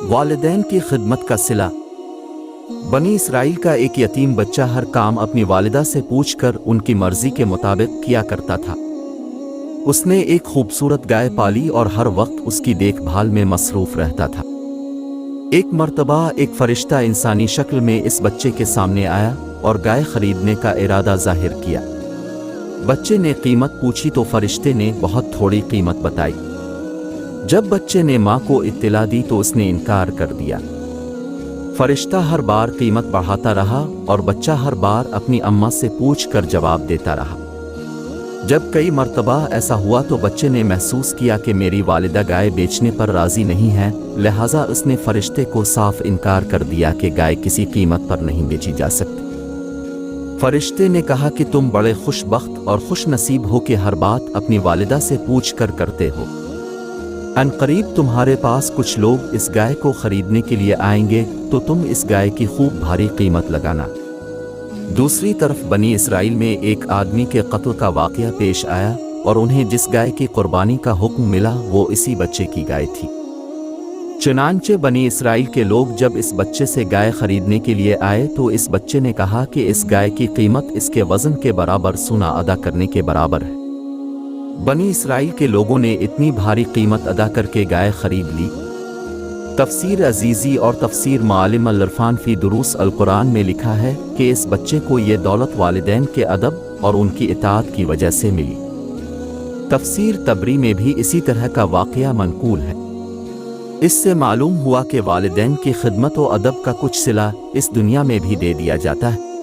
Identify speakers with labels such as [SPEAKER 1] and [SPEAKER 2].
[SPEAKER 1] والدین کی خدمت کا صلہ۔ بنی اسرائیل کا ایک یتیم بچہ ہر کام اپنی والدہ سے پوچھ کر ان کی مرضی کے مطابق کیا کرتا تھا۔ اس نے ایک خوبصورت گائے پالی اور ہر وقت اس کی دیکھ بھال میں مصروف رہتا تھا۔ ایک مرتبہ ایک فرشتہ انسانی شکل میں اس بچے کے سامنے آیا اور گائے خریدنے کا ارادہ ظاہر کیا۔ بچے نے قیمت پوچھی تو فرشتے نے بہت تھوڑی قیمت بتائی۔ جب بچے نے ماں کو اطلاع دی تو اس نے انکار کر دیا۔ فرشتہ ہر بار قیمت بڑھاتا رہا اور بچہ ہر بار اپنی اماں سے پوچھ کر جواب دیتا رہا۔ جب کئی مرتبہ ایسا ہوا تو بچے نے محسوس کیا کہ میری والدہ گائے بیچنے پر راضی نہیں ہے، لہٰذا اس نے فرشتے کو صاف انکار کر دیا کہ گائے کسی قیمت پر نہیں بیچی جا سکتی۔ فرشتے نے کہا کہ تم بڑے خوش بخت اور خوش نصیب ہو کہ ہر بات اپنی والدہ سے پوچھ کر کرتے ہو۔ ان قریب تمہارے پاس کچھ لوگ اس گائے کو خریدنے کے لیے آئیں گے تو تم اس گائے کی خوب بھاری قیمت لگانا۔ دوسری طرف بنی اسرائیل میں ایک آدمی کے قتل کا واقعہ پیش آیا اور انہیں جس گائے کی قربانی کا حکم ملا وہ اسی بچے کی گائے تھی۔ چنانچہ بنی اسرائیل کے لوگ جب اس بچے سے گائے خریدنے کے لیے آئے تو اس بچے نے کہا کہ اس گائے کی قیمت اس کے وزن کے برابر سونا ادا کرنے کے برابر ہے۔ بنی اسرائیل کے لوگوں نے اتنی بھاری قیمت ادا کر کے گائے خرید لی۔ تفسیر عزیزی اور تفسیر معالم العرفان فی دروس القرآن میں لکھا ہے کہ اس بچے کو یہ دولت والدین کے ادب اور ان کی اطاعت کی وجہ سے ملی۔ تفسیر طبری میں بھی اسی طرح کا واقعہ منقول ہے۔ اس سے معلوم ہوا کہ والدین کی خدمت و ادب کا کچھ صلہ اس دنیا میں بھی دے دیا جاتا ہے۔